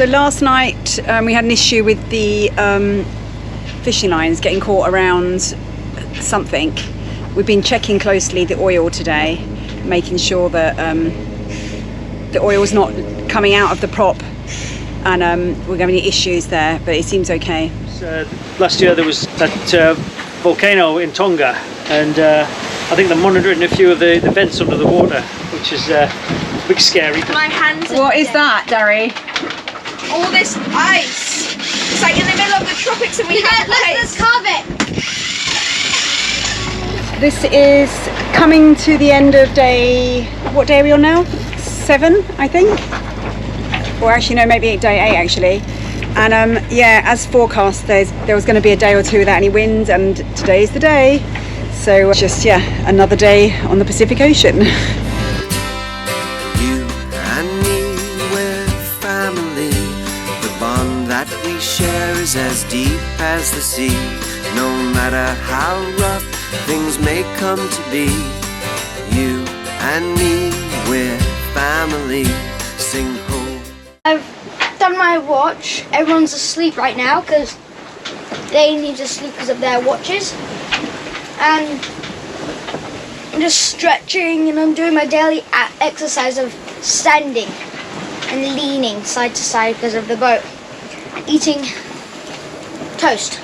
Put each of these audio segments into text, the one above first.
So last night we had an issue with the fishing lines getting caught around something. We've been checking closely the oil today, making sure that the oil's not coming out of the prop, and we're having any issues there, but it seems okay. Last year there was that volcano in Tonga, and I think they're monitoring a few of the vents under the water, which is a bit scary. My hands. What is that, Dari? All this ice. It's like in the middle of the tropics and we have let's carve it. This is coming to the end of day, what day are we on now? 7, I think. Or actually no, maybe day 8 actually. And yeah, as forecast, there was going to be a day or two without any wind, and today's the day. So just, yeah, another day on the Pacific Ocean. You and me, we're family. The bond that we share is as deep as the sea. No matter how rough things may come to be, you and me, we're family. Sing ho. I've done my watch. Everyone's asleep right now because they need to sleep because of their watches. And I'm just stretching, and I'm doing my daily exercise of standing and leaning side to side because of the boat, and eating toast.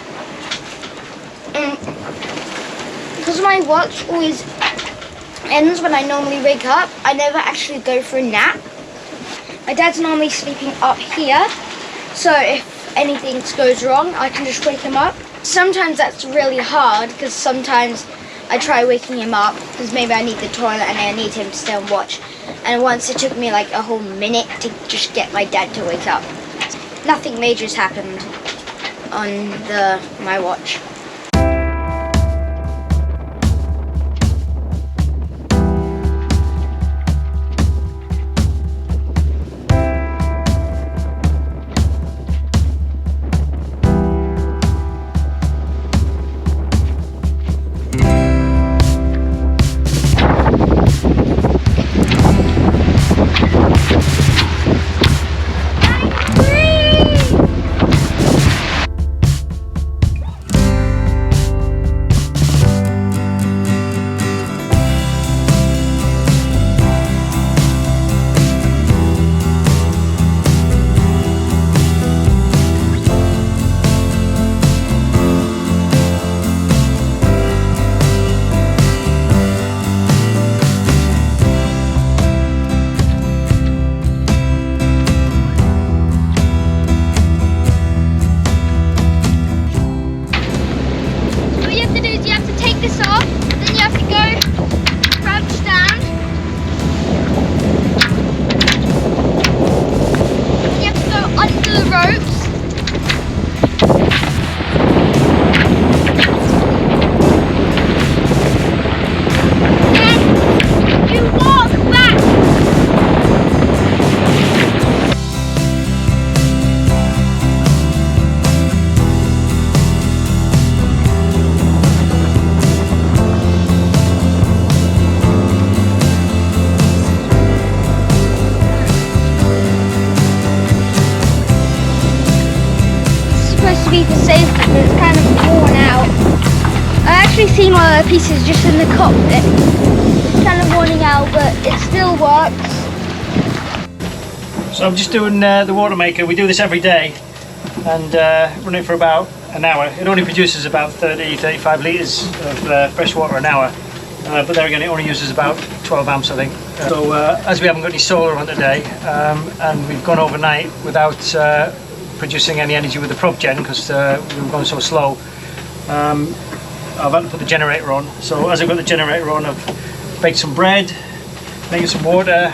Because my watch always ends when I normally wake up, I never actually go for a nap. My dad's normally sleeping up here, so if anything goes wrong, I can just wake him up. Sometimes that's really hard, because sometimes I try waking him up because maybe I need the toilet and I need him to stay on watch. And once it took me like a whole minute to just get my dad to wake up. Nothing major's happened on my watch. For safety, but it's kind of worn out. I actually seen one of the pieces just in the cockpit. It's kind of worn out, but it still works. So I'm just doing the water maker. We do this every day and run it for about an hour. It only produces about 30-35 litres of fresh water an hour, but there again it only uses about 12 amps I think. So as we haven't got any solar on today, and we've gone overnight without producing any energy with the prop gen because we were going so slow, I've had to put the generator on. So as I've got the generator on, I've baked some bread, making some water,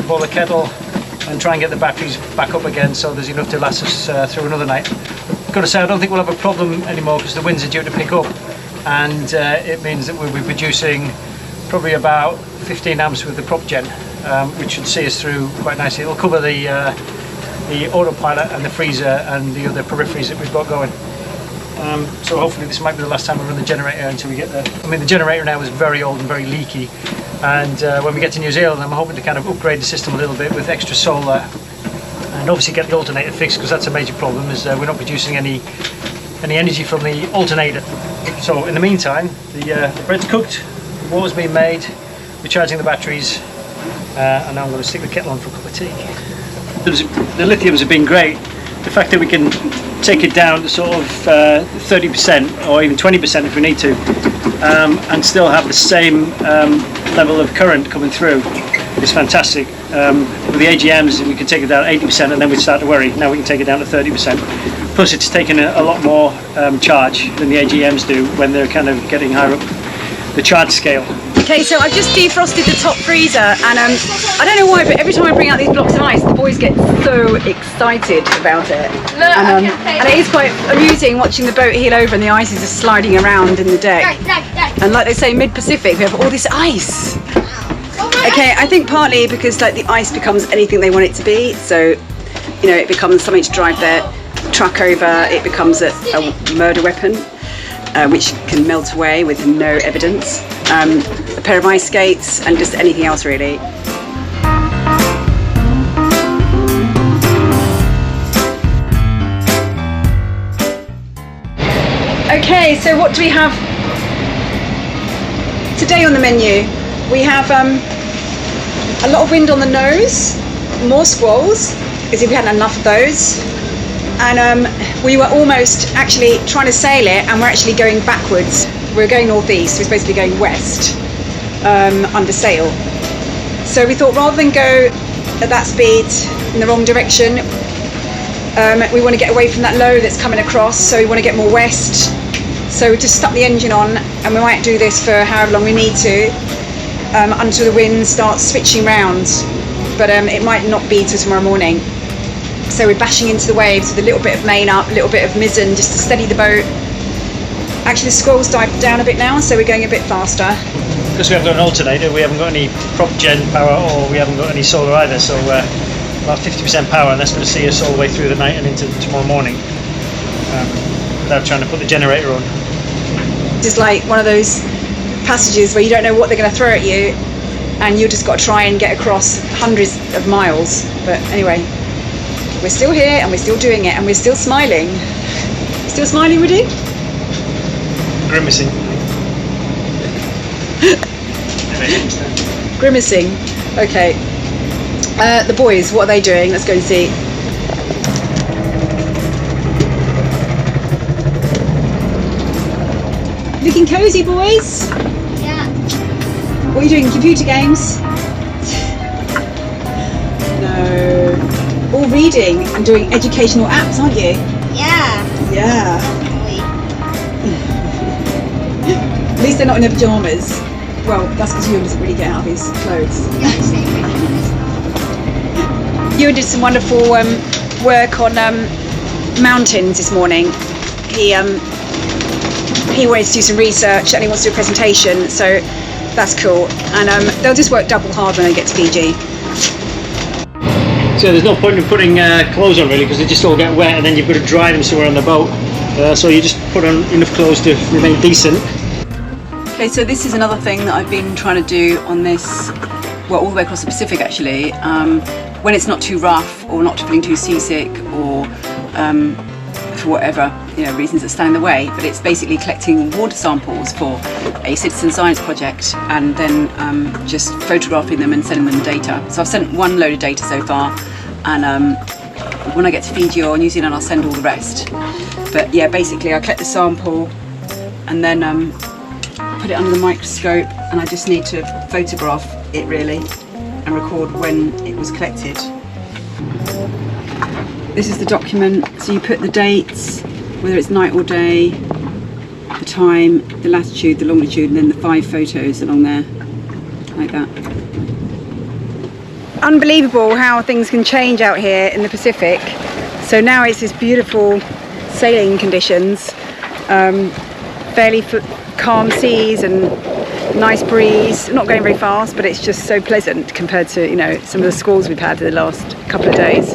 boil the kettle, and try and get the batteries back up again so there's enough to last us through another night. I've got to say, I don't think we'll have a problem anymore because the winds are due to pick up, and it means that we'll be producing probably about 15 amps with the prop gen, which should see us through quite nicely. It'll cover the autopilot and the freezer and the other peripheries that we've got going. So hopefully this might be the last time we run the generator until we get there. I mean, the generator now is very old and very leaky, and when we get to New Zealand I'm hoping to kind of upgrade the system a little bit with extra solar and obviously get the alternator fixed, because that's a major problem, is we're not producing any energy from the alternator. So in the meantime, the bread's cooked, the water's been made, we're charging the batteries, and now I'm going to stick the kettle on for a cup of tea. The lithiums have been great. The fact that we can take it down to sort of 30% or even 20% if we need to, and still have the same level of current coming through is fantastic. With the AGMs we can take it down 80% and then we start to worry. Now we can take it down to 30%. Plus it's taken a lot more charge than the AGMs do when they're kind of getting higher up the charge scale. Okay, so I've just defrosted the top freezer, and I don't know why, but every time I bring out these blocks of ice, the boys get so excited about it. Look, And it is quite amusing watching the boat heel over and the ice is just sliding around in the deck. And like they say, mid-Pacific, we have all this ice. Okay, I think partly because like the ice becomes anything they want it to be, so you know, it becomes something to drive their truck over, it becomes a murder weapon, which can melt away with no evidence. A pair of ice skates and just anything else really. Okay, so what do we have today on the menu? We have a lot of wind on the nose, more squalls, because if we hadn't enough of those. And we were almost actually trying to sail it, and we're actually going backwards. We're going northeast, we're supposed to be going west under sail. So we thought rather than go at that speed in the wrong direction, we want to get away from that low that's coming across, so we want to get more west. So we just stuck the engine on, and we might do this for however long we need to, until the wind starts switching round. But it might not be till tomorrow morning. So we're bashing into the waves with a little bit of main up, a little bit of mizzen, just to steady the boat. Actually the squall's died down a bit now, so we're going a bit faster. Because we haven't got an alternator, we haven't got any prop gen power, or we haven't got any solar either, so about 50% power, and that's going to see us all the way through the night and into tomorrow morning, without trying to put the generator on. Just like one of those passages where you don't know what they're going to throw at you, and you just got to try and get across hundreds of miles. But anyway, we're still here and we're still doing it, and we're still smiling. Still smiling, Rudy? Grimacing. Grimacing. Okay. The boys, what are they doing? Let's go and see. Looking cozy, boys? Yeah. What are you doing? Computer games? No. All reading and doing educational apps, aren't you? Yeah. Yeah. At least they're not in their pyjamas. Well, that's because Ewan doesn't really get out of his clothes. Ewan did some wonderful work on mountains this morning. He wanted to do some research and he wants to do a presentation, so that's cool. And they'll just work double hard when they get to Fiji. So there's no point in putting clothes on really, because they just all get wet, and then you've got to dry them somewhere on the boat. So you just put on enough clothes to remain decent. Okay, so this is another thing that I've been trying to do on this, well, all the way across the Pacific actually, when it's not too rough or not feeling too seasick, or for whatever reasons that stand in the way, but it's basically collecting water samples for a citizen science project, and then just photographing them and sending them data. So I've sent one load of data so far, and when I get to Fiji or New Zealand I'll send all the rest. But yeah, basically I collect the sample and then put it under the microscope, and I just need to photograph it really and record when it was collected. This is the document, so you put the dates, whether it's night or day, the time, the latitude, the longitude, and then the 5 photos along there, like that. Unbelievable how things can change out here in the Pacific. So now it's this beautiful sailing conditions, fairly calm seas and nice breeze, not going very fast, but it's just so pleasant compared to some of the squalls we've had in the last couple of days.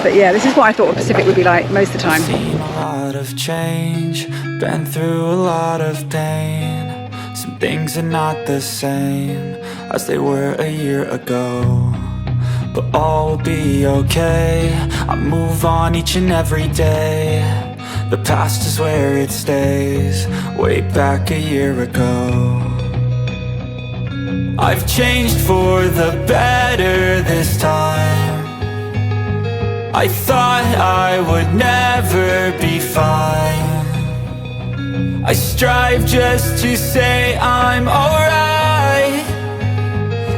But yeah, this is what I thought the Pacific would be like most of the time. Seen a lot of change, been through a lot of pain. Some things are not the same as they were a year ago. but all will be okay. I move on each and every day. The past is where it stays, way back a year ago. I've changed for the better this time. I thought I would never be fine. I strive just to say I'm alright.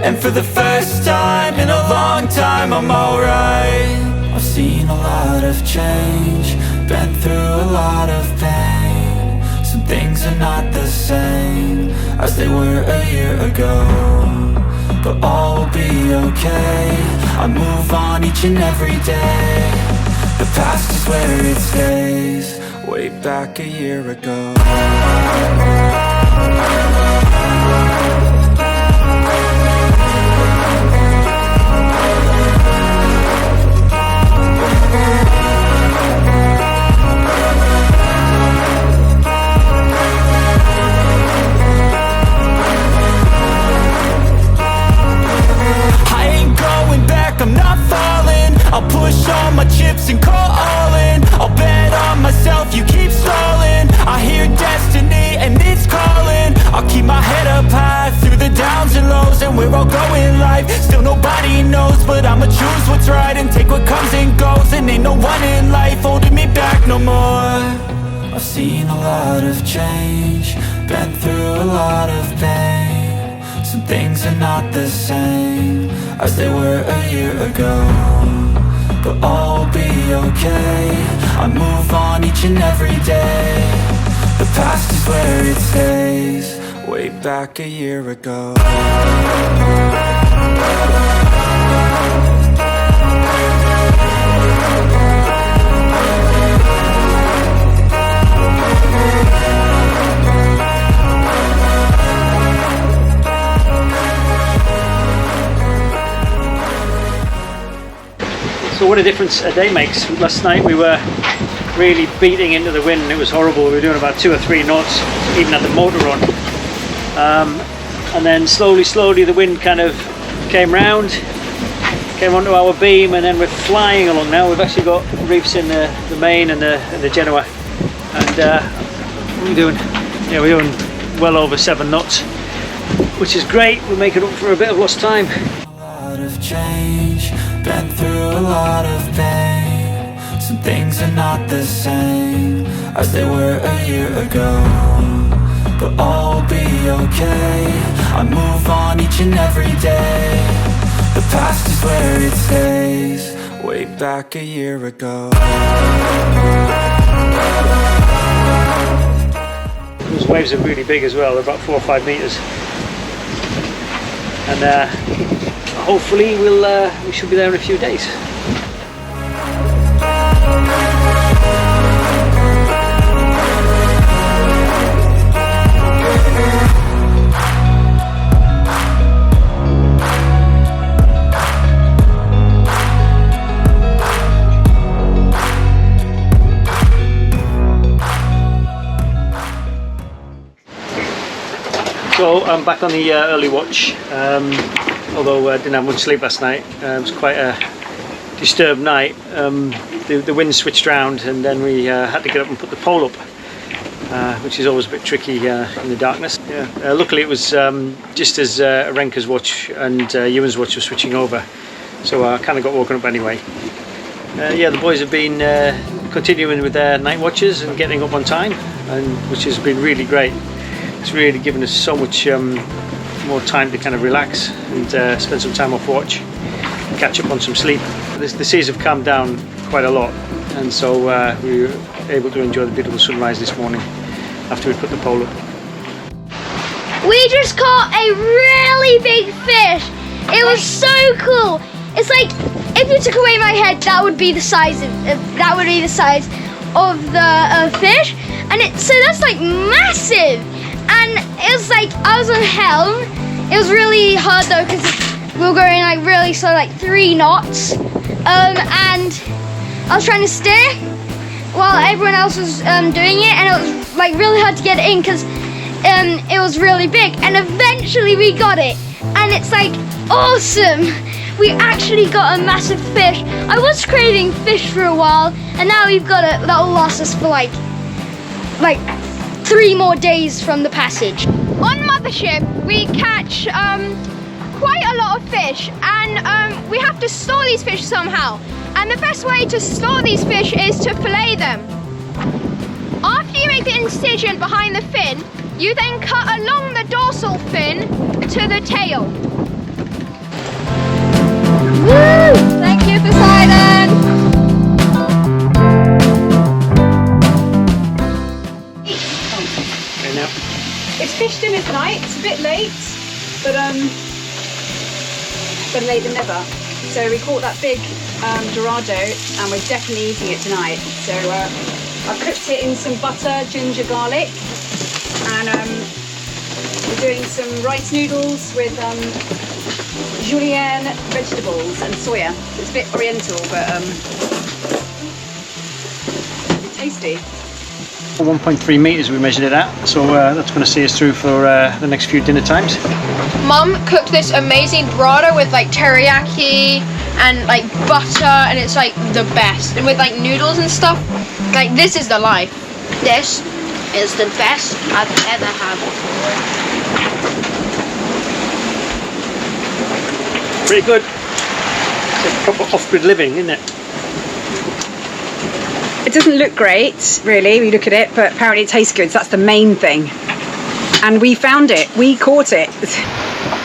And for the first time in a long time, I'm alright. I've seen a lot of change, been through a lot of pain. Some things are not the same as they were a year ago, but all will be okay. I move on each and every day. The past is where it stays, way back a year ago. I'm not falling. I'll push all my chips and call all in. I'll bet on myself, you keep stalling. I hear destiny and it's calling. I'll keep my head up high through the downs and lows, and we're all going live. Still nobody knows, but I'ma choose what's right and take what comes and goes. And ain't no one in life holding me back no more. I've seen a lot of change, been through a lot of pain. Some things are not the same as they were a year ago, but all will be okay. I move on each and every day. The past is where it stays, way back a year ago. So what a difference a day makes. Last night we were really beating into the wind. It was horrible. We were doing about 2 or 3 knots, even had the motor on. And then slowly the wind kind of came round, came onto our beam, and then we're flying along now. We've actually got reefs in the main and the Genoa, and we're doing well over 7 knots, which is great. We're making up for a bit of lost time. Change, been through a lot of pain. Some things are not the same as they were a year ago, but all will be okay. I move on each and every day. The past is where it stays, way back a year ago. Those waves are really big as well. They're about 4 or 5 meters, and hopefully we should be there in a few days. So I'm back on the early watch. Although I didn't have much sleep last night. It was quite a disturbed night. The wind switched round, and then we had to get up and put the pole up, which is always a bit tricky in the darkness. Yeah. Luckily it was just as Renka's watch and Ewan's watch were switching over, so I kind of got woken up anyway. Yeah, the boys have been continuing with their night watches and getting up on time, which has been really great. It's really given us so much more time to kind of relax and spend some time off watch, catch up on some sleep. The seas have calmed down quite a lot, and so we were able to enjoy the beautiful sunrise this morning after we put the pole up. We just caught a really big fish. It was so cool. It's like if you took away my head, that would be the size of the fish, and so that's like massive. And it was like I was on helm. It was really hard though because we were going like really slow, like 3 knots. And I was trying to steer while everyone else was doing it, and it was like really hard to get it in because it was really big. And eventually we got it, and it's like awesome. We actually got a massive fish. I was craving fish for a while, and now we've got it. That'll last us for like 3 more days from the passage. On Mothership, we catch quite a lot of fish, and we have to store these fish somehow. And the best way to store these fish is to fillet them. After you make the incision behind the fin, you then cut along the dorsal fin to the tail. Woo! Thank you, Poseidon! Okay, now. It's fish dinner tonight. It's a bit late, but better late than never. So we caught that big dorado, and we're definitely eating it tonight. So I cooked it in some butter, ginger, garlic, and we're doing some rice noodles with julienne vegetables and soya. It's a bit oriental, but it's tasty. 1.3 metres we measured it at, so that's going to see us through for the next few dinner times. Mum cooked this amazing dorado with like teriyaki and like butter, and it's like the best. And with like noodles and stuff, like this is the life. This is the best I've ever had. Pretty good. It's proper off-grid living, isn't it? It doesn't look great, really, we look at it, but apparently it tastes good, so that's the main thing. And we found it, we caught it.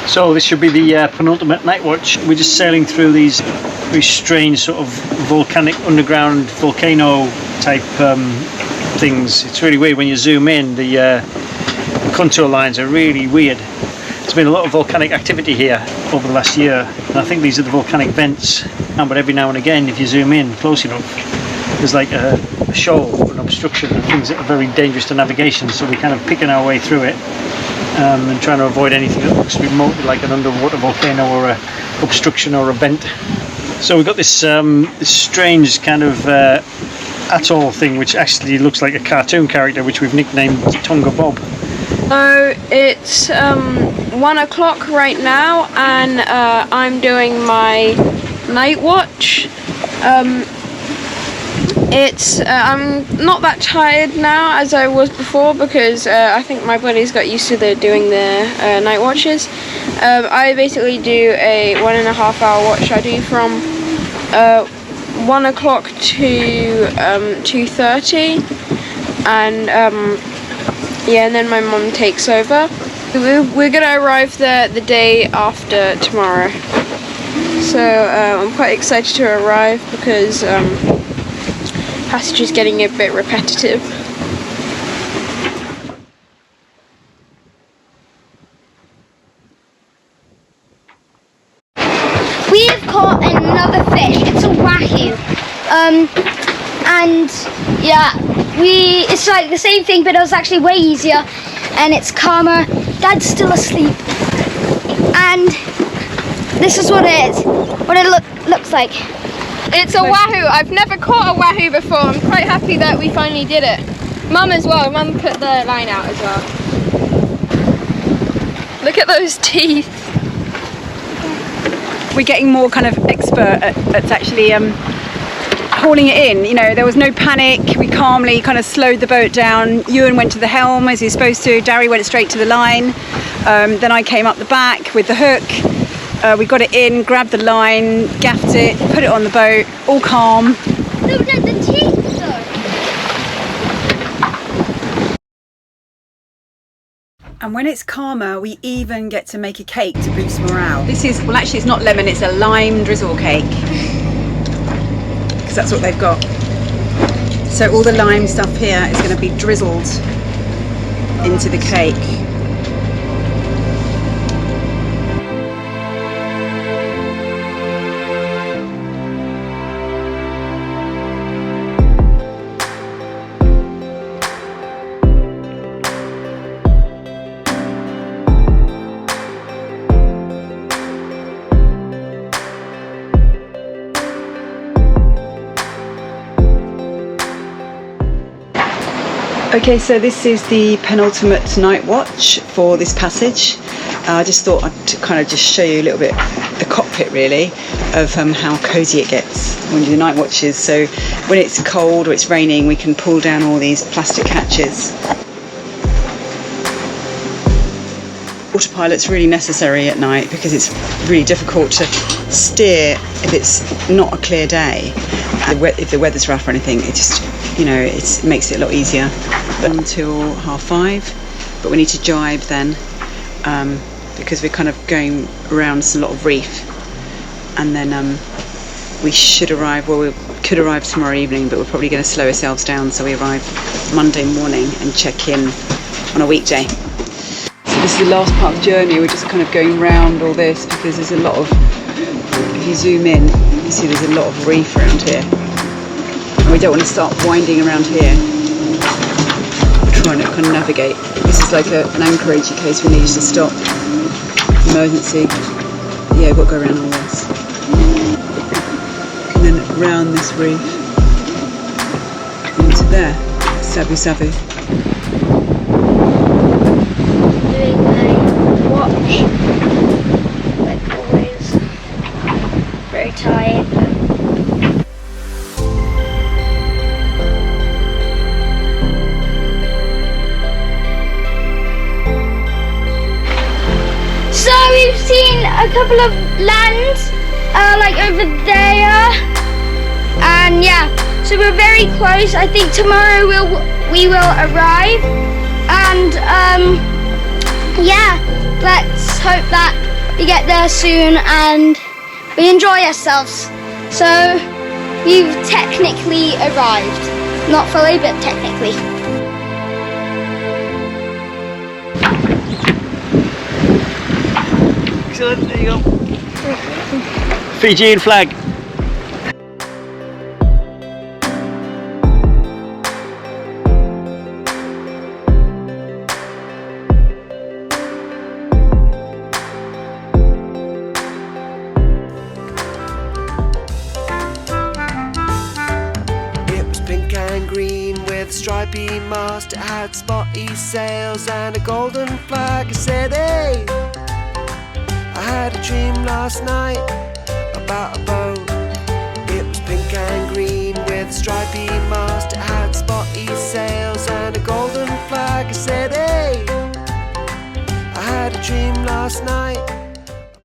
So this should be the penultimate night watch. We're just sailing through these very strange sort of volcanic underground volcano type things. It's really weird when you zoom in. The contour lines are really weird. There's been a lot of volcanic activity here over the last year, and I think these are the volcanic vents. But every now and again, if you zoom in close enough, there's like a shoal or an obstruction and things that are very dangerous to navigation. So we're kind of picking our way through it and trying to avoid anything that looks remotely like an underwater volcano or a obstruction or a vent. So we've got this this strange kind of atoll thing, which actually looks like a cartoon character, which we've nicknamed Tonga Bob. So it's 1 o'clock right now, and I'm doing my night watch. I'm not that tired now as I was before, because I think my body's got used to doing the night watches. I basically do a 1.5 hour watch. I do from 1 o'clock to 2:30, and yeah, and then my mum takes over. We're gonna arrive there the day after tomorrow, so I'm quite excited to arrive because passage is getting a bit repetitive. We've caught another fish. It's a wahoo. And yeah, it's like the same thing, but it was actually way easier, and it's calmer. Dad's still asleep, and this is what it is. What it looks like. It's a wahoo. I've never caught a wahoo before. I'm quite happy that we finally did it. Mum as well. Mum put the line out as well. Look at those teeth. We're getting more kind of expert at actually hauling it in. You know, there was no panic. We calmly kind of slowed the boat down. Ewan went to the helm as he was supposed to. Darry went straight to the line. Then I came up the back with the hook. We got it in, grabbed the line, gaffed it, put it on the boat, all calm. No, the teeth though. And when it's calmer, we even get to make a cake to boost morale. This is, well actually it's not lemon, it's a lime drizzle cake. Because that's what they've got. So all the lime stuff here is going to be drizzled into the cake. Okay, so this is the penultimate night watch for this passage. I just thought I'd kind of just show you a little bit the cockpit really of how cosy it gets when you do the night watches. So when it's cold or it's raining, we can pull down all these plastic hatches. Autopilot's really necessary at night because it's really difficult to steer if it's not a clear day. If the weather's rough or anything, it just, it makes it a lot easier. Until 5:30, but we need to jibe then because we're kind of going around a lot of reef, and then we should arrive, well, we could arrive tomorrow evening, but we're probably going to slow ourselves down, so we arrive Monday morning and check in on a weekday. So this is the last part of the journey. We're just kind of going around all this because there's a lot of, if you zoom in, you see there's a lot of reef around here. And we don't want to start winding around here. We're trying to kind of navigate. This is like an anchorage in case we need to stop. Emergency. Yeah, we've got to go around all this. And then around this reef. Into there. Sabu Sabu. Doing my watch, like always, very tired. So we've seen a couple of lands, like over there, and yeah, so we're very close. I think tomorrow we will arrive, and yeah, let's hope that we get there soon and we enjoy ourselves. So we've technically arrived, not fully, but technically. Excellent, there you go. Fijian flag. It was pink and green with stripy mast. It had spotty sails and a golden flag. I said, hey, I had a dream last night about a boat. It was pink and green with stripy